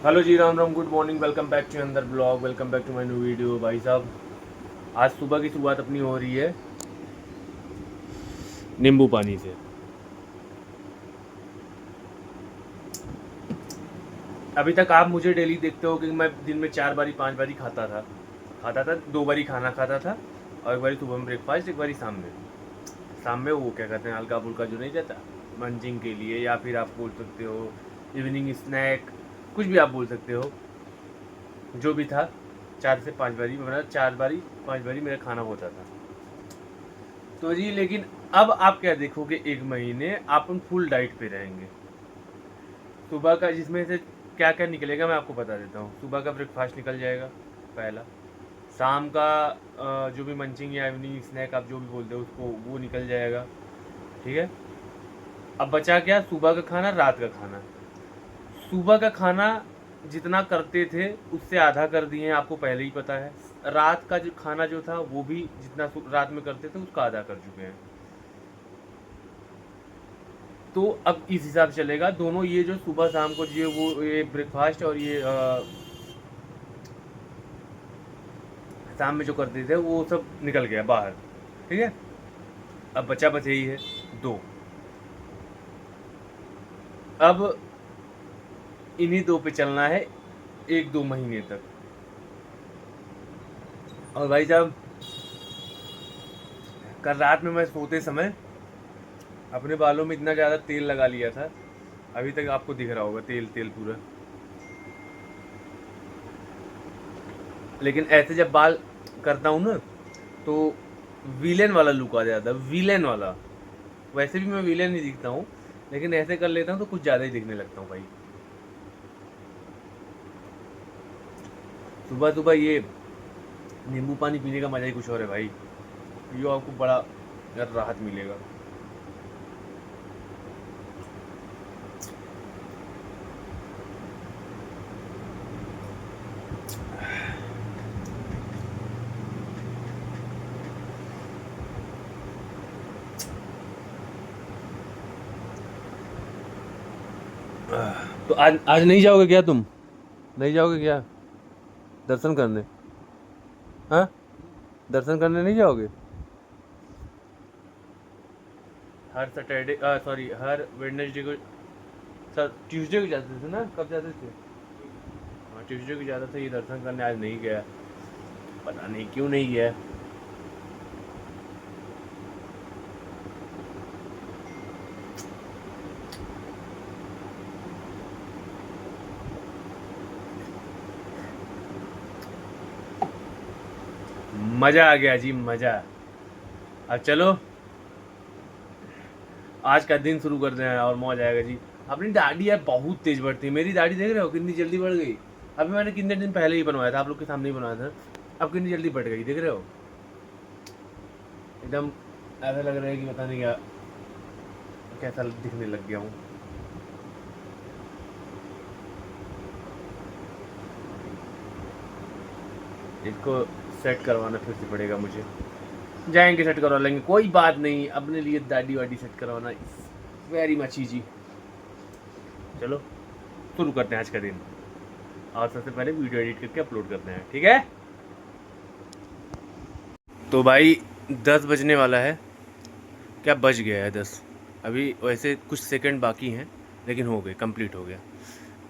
Hello ji, Ram Ram, good morning, welcome back to अंदर blog, welcome back to my new video. भाई साहब, आज सुबह की शुरुआत अपनी हो रही है नींबू पानी से। अभी तक आप मुझे डेली देखते हो कि मैं दिन में 4 बारी 5 बारी खाता था 2 बारी खाना खाता था, और एक बारी सुबह में ब्रेकफास्ट, एक बारी शाम में वो क्या कहते हैं, हल्का फुल्का जो नहीं रहता मंचिंग के लिए, या फिर आप बोल सकते हो इवनिंग स्नैक, कुछ भी आप बोल सकते हो। जो भी था 4 से 5 बारी, मतलब 4 बारी 5 बारी मेरा खाना होता था। तो जी, लेकिन अब आप क्या देखोगे, 1 महीने आप फुल डाइट पे रहेंगे। सुबह का जिसमें से क्या क्या निकलेगा मैं आपको बता देता हूँ। सुबह का ब्रेकफास्ट निकल जाएगा पहला। शाम का जो भी मंचिंग या इवनिंग स्नैक आप जो भी बोलते हो उसको, वो निकल जाएगा। ठीक है। अब बचा क्या, सुबह का खाना, रात का खाना। सुबह का खाना जितना करते थे उससे आधा कर दिए हैं, आपको पहले ही पता है। रात का जो खाना जो था वो भी जितना रात में करते थे उसका आधा कर चुके हैं। तो अब इस हिसाब से चलेगा दोनों, ये जो सुबह शाम को ये वो ये ब्रेकफास्ट और ये शाम में जो करते थे वो सब निकल गया बाहर। ठीक है। अब बचा बच यही है दो। अब इन्हीं दो पे चलना है 1-2 महीने तक। और भाई साहब, कल रात में मैं सोते समय अपने बालों में इतना ज़्यादा तेल लगा लिया था, अभी तक आपको दिख रहा होगा तेल तेल पूरा। लेकिन ऐसे जब बाल करता हूँ ना, तो विलेन वाला लुक आ जाता है, विलेन वाला। वैसे भी मैं विलेन नहीं दिखता हूँ, लेकिन ऐसे कर लेता हूँ तो कुछ ज़्यादा ही दिखने लगता हूँ भाई। सुबह सुबह ये नींबू पानी पीने का मज़ा ही कुछ और है भाई। ये आपको बड़ा राहत मिलेगा। तो आज आज नहीं जाओगे क्या तुम? नहीं जाओगे क्या दर्शन करने? हाँ, दर्शन करने नहीं जाओगे? हर सैटरडे, सॉरी, हर वेडनेसडे को, सर ट्यूसडे को जाते थे ना, कब जाते थे? हाँ, ट्यूसडे को जाता था ये दर्शन करने, आज नहीं गया। पता नहीं क्यों नहीं गया। मज़ा आ गया जी, मज़ा। अब चलो, आज का दिन शुरू करते हैं और मौज आएगा जी। अपनी दाढ़ी यार बहुत तेज बढ़ती है। मेरी दाढ़ी देख रहे हो कितनी जल्दी बढ़ गई। अभी मैंने कितने दिन पहले ही बनवाया था, आप लोग के सामने ही बनवाया था। अब कितनी जल्दी बढ़ गई, देख रहे हो? एकदम ऐसा लग रहा है कि पता नहीं क्या कैसा दिखने लग गया हूँ। इसको सेट करवाना फिर से पड़ेगा मुझे। जाएंगे सेट करवा लेंगे, कोई बात नहीं। अपने लिए दाढ़ी वाड़ी सेट करवाना इज वेरी मच ईजी। चलो शुरू करते हैं आज का दिन, और सबसे पहले वीडियो एडिट करके अपलोड करते हैं, ठीक है? तो भाई 10 बजने वाला है। क्या बज गया है 10। अभी वैसे कुछ सेकंड बाकी हैं, लेकिन हो गए, कंप्लीट हो गया।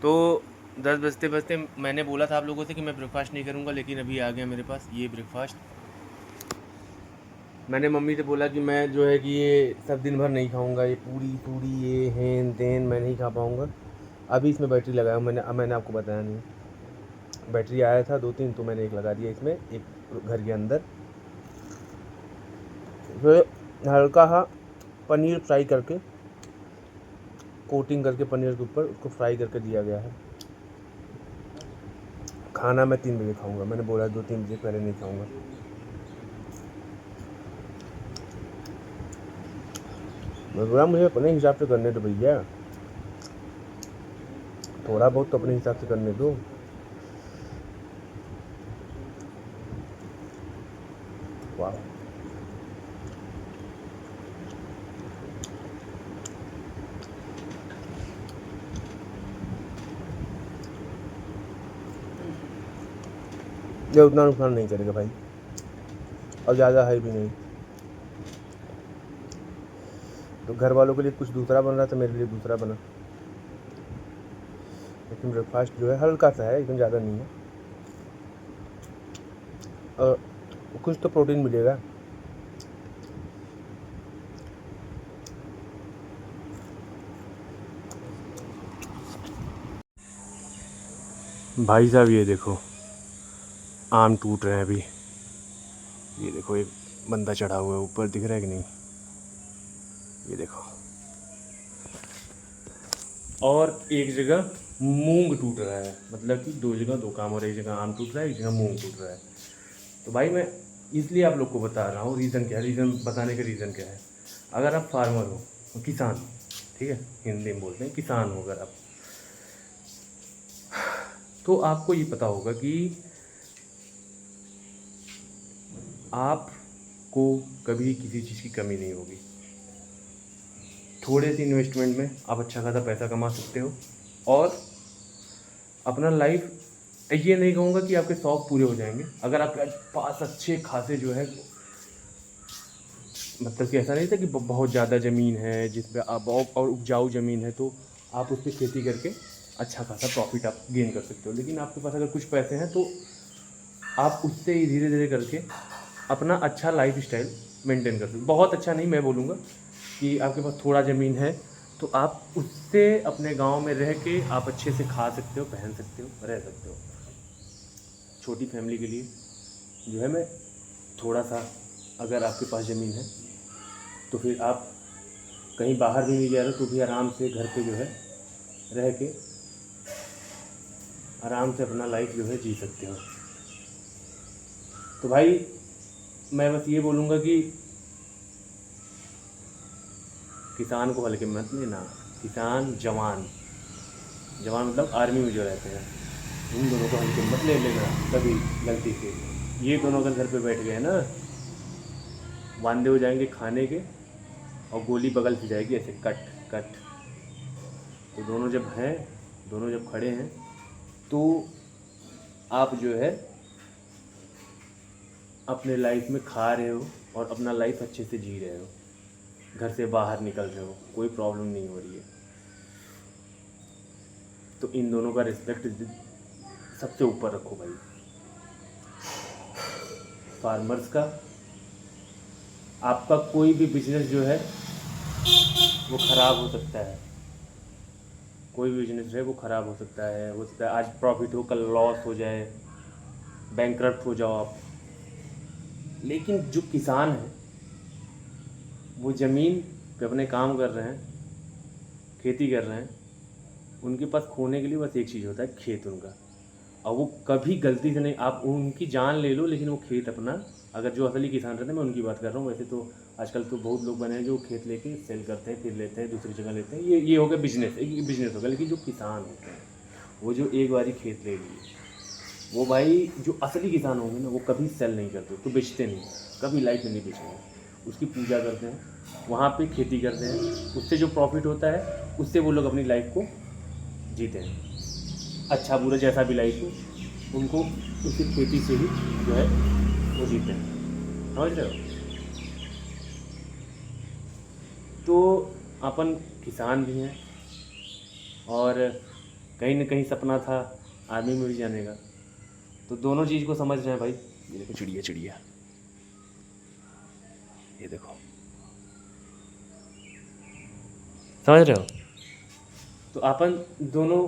तो 10 बजते बजते मैंने बोला था आप लोगों से कि मैं ब्रेकफास्ट नहीं करूँगा, लेकिन अभी आ गया मेरे पास ये ब्रेकफास्ट। मैंने मम्मी से बोला कि मैं जो है कि ये सब दिन भर नहीं खाऊंगा, ये पूरी पूरी ये हेन तेन मैं नहीं खा पाऊंगा। अभी इसमें बैटरी लगाया मैंने आपको बताया नहीं। बैटरी आया था 2-3, तो मैंने एक लगा दिया इसमें, एक घर के अंदर। फिर हल्का सा पनीर फ्राई करके, कोटिंग करके पनीर के ऊपर उसको फ्राई करके दिया गया है। खाना मैं 3 बजे खाऊंगा, मैंने बोला 2-3 बजे पहले नहीं खाऊंगा। मैं बोला मुझे अपने हिसाब से करने दो भैया, थोड़ा बहुत तो अपने हिसाब से करने दो। वाह, ये उतना नुकसान नहीं करेगा भाई, और ज़्यादा है भी नहीं। तो घर वालों के लिए कुछ दूसरा बन रहा था, मेरे लिए दूसरा बना। लेकिन ब्रेकफास्ट जो है हल्का सा है, एकदम ज़्यादा नहीं है, और कुछ तो प्रोटीन मिलेगा। भाई साहब ये देखो आम टूट रहे हैं अभी। ये देखो एक बंदा चढ़ा हुआ है ऊपर, दिख रहा है कि नहीं, ये देखो। और एक जगह मूंग टूट रहा है, मतलब कि दो जगह दो काम हो रहा है, एक जगह आम टूट रहा है, एक जगह मूंग टूट रहा है। तो भाई मैं इसलिए आप लोग को बता रहा हूँ, रीज़न क्या है, रीज़न बताने का रीज़न क्या है। अगर आप फार्मर हो, किसान, ठीक है, हिंदी में बोलते हैं किसान हो अगर आप, तो आपको ये पता होगा कि आपको कभी किसी चीज़ की कमी नहीं होगी। थोड़े से इन्वेस्टमेंट में आप अच्छा खासा पैसा कमा सकते हो, और अपना लाइफ, ये नहीं कहूँगा कि आपके शौक पूरे हो जाएंगे। अगर आपके पास अच्छे खासे जो है, मतलब कि ऐसा नहीं था कि बहुत ज़्यादा ज़मीन है जिस पे आप, और उपजाऊ ज़मीन है, तो आप उस पर खेती करके अच्छा खासा प्रॉफिट आप गेन कर सकते हो। लेकिन आपके पास अगर कुछ पैसे हैं तो आप उससे ही धीरे धीरे करके अपना अच्छा लाइफ स्टाइल मेंटेन कर सकते हो। बहुत अच्छा नहीं मैं बोलूँगा कि आपके पास थोड़ा ज़मीन है तो आप उससे अपने गांव में रह के आप अच्छे से खा सकते हो, पहन सकते हो, रह सकते हो। छोटी फैमिली के लिए जो है, मैं थोड़ा सा, अगर आपके पास ज़मीन है तो फिर आप कहीं बाहर भी नहीं जा रहे तो भी आराम से घर पे जो है रह के आराम से अपना लाइफ जो है जी सकते हो। तो भाई मैं बस ये बोलूँगा कि किसान को हल्के मत लेना। किसान जवान, जवान मतलब आर्मी में जो रहते हैं, इन दोनों को हल्के मत ले लेना कभी गलती से। ये दोनों अगर घर पे बैठ गए ना, वांदे हो जाएंगे खाने के, और गोली बगल से जाएगी ऐसे कट कट। तो दोनों जब हैं, दोनों जब खड़े हैं, तो आप जो है अपने लाइफ में खा रहे हो और अपना लाइफ अच्छे से जी रहे हो, घर से बाहर निकल रहे हो, कोई प्रॉब्लम नहीं हो रही है। तो इन दोनों का रिस्पेक्ट सबसे ऊपर रखो भाई। फार्मर्स का, आपका कोई भी बिजनेस जो है वो ख़राब हो सकता है, कोई भी बिजनेस है वो ख़राब हो सकता है, आज प्रॉफिट हो कल लॉस हो जाए, बैंकरप्ट हो जाओ आप। लेकिन जो किसान है वो ज़मीन पे अपने काम कर रहे हैं, खेती कर रहे हैं, उनके पास खोने के लिए बस एक चीज़ होता है, खेत उनका। और वो कभी गलती से नहीं, आप उनकी जान ले लो लेकिन वो खेत अपना, अगर जो असली किसान रहते हैं, मैं उनकी बात कर रहा हूँ। वैसे तो आजकल तो बहुत लोग बने हैं जो खेत लेके सेल करते हैं, फिर लेते हैं दूसरी जगह लेते हैं, ये हो गया बिजनेस, एक बिजनेस होगा। लेकिन जो किसान होते हैं वो जो एक बारी खेत ले लिए, वो भाई जो असली किसान होंगे ना, वो कभी सेल नहीं करते, तो बेचते नहीं, कभी लाइफ में नहीं बेचेंगे। उसकी पूजा करते हैं, वहाँ पे खेती करते हैं, उससे जो प्रॉफिट होता है उससे वो लोग अपनी लाइफ को जीते हैं। अच्छा बुरा जैसा भी लाइफ हो, उनको उसी खेती से ही जो है वो जीते हैं। समझ रहे हो? तो अपन किसान भी हैं, और कहीं ना कहीं सपना था आर्मी में भी जाने का। तो दोनों चीज़ को समझ रहे हैं भाई। ये देखो चिड़िया, चिड़िया ये देखो, समझ रहे हो? तो अपन दोनों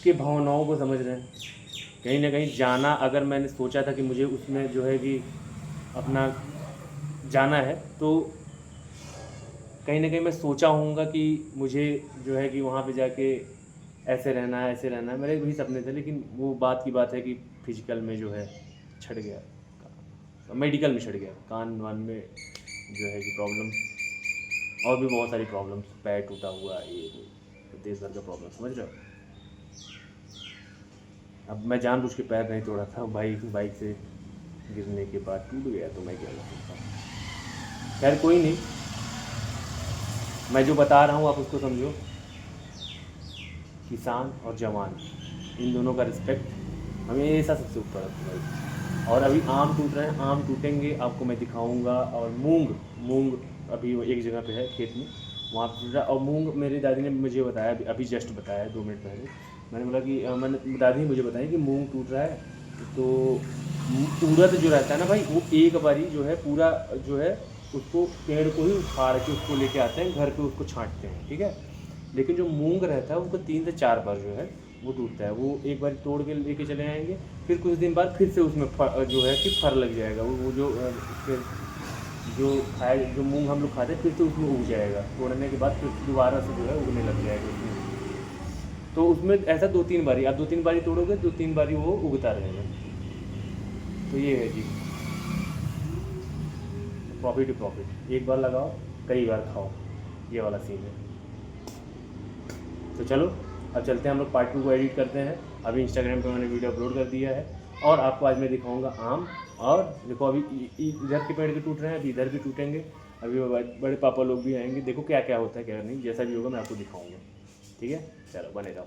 के भावनाओं को समझ रहे हैं। कहीं ना कहीं जाना, अगर मैंने सोचा था कि मुझे उसमें जो है कि अपना जाना है, तो कहीं ना कहीं मैं सोचा होऊंगा कि मुझे जो है कि वहाँ पे जाके ऐसे रहना है, ऐसे रहना है, मेरे भी सपने थे। लेकिन वो बात की बात है कि फिजिकल में जो है छट गया, मेडिकल में छट गया, कान वान में जो है कि प्रॉब्लम, और भी बहुत सारी प्रॉब्लम्स, पैर टूटा हुआ, ये वो देश भर का प्रॉब्लम, समझ रहे हो? अब मैं जानबूझ के पैर नहीं तोड़ा था, बाइक से गिरने के बाद टूट गया, तो मैं क्या कर सकता हूँ। खैर कोई नहीं, मैं जो बता रहा हूँ आप उसको समझो। किसान और जवान, इन दोनों का रिस्पेक्ट हमेशा सबसे ऊपर रखो भाई। और अभी आम टूट रहे हैं, आम टूटेंगे आपको मैं दिखाऊंगा। और मूंग मूंग अभी वो एक जगह पे है खेत में, वहाँ पे टूट रहा है। और मूंग मेरी दादी ने मुझे बताया, अभी जस्ट बताया 2 मिनट पहले। मैंने बोला कि मैंने दादी ने मुझे बताया कि मूंग टूट रहा है। तो उड़द जो रहता है ना भाई, वो एक बारी जो है पूरा जो है उसको पेड़ को ही उखाड़ के उसको लेके आते हैं घर पे, उसको छांटते हैं, ठीक है। लेकिन जो मूंग रहता है उसको 3 से 4 बार जो है वो टूटता है। वो एक बार तोड़ के लेके चले आएंगे, फिर कुछ दिन बाद फिर से उसमें जो है कि फर लग जाएगा। वो जो फिर जो खाए जो मूंग हम लोग खाते हैं फिर से उसमें उग जाएगा, तोड़ने के बाद फिर दोबारा से जो है उगने लग जाएगा उसमें। तो उसमें ऐसा 2-3 बारी, आप 2-3 बारी तोड़ोगे, 2-3 बारी वो उगता रहेगा। तो ये है जी, प्रॉफिट ही प्रॉफिट, एक बार लगाओ कई बार खाओ, ये वाला सीन है। तो चलो अब चलते हैं हम लोग पार्ट 2 को एडिट करते हैं। अभी इंस्टाग्राम पे मैंने वीडियो अपलोड कर दिया है, और आपको आज मैं दिखाऊंगा आम। और देखो अभी इधर के पेड़ भी टूट रहे हैं, अभी इधर भी टूटेंगे। अभी बड़े पापा लोग भी आएंगे, देखो क्या क्या होता है क्या नहीं, जैसा भी होगा मैं आपको दिखाऊंगा। ठीक है, चलो बने रहो।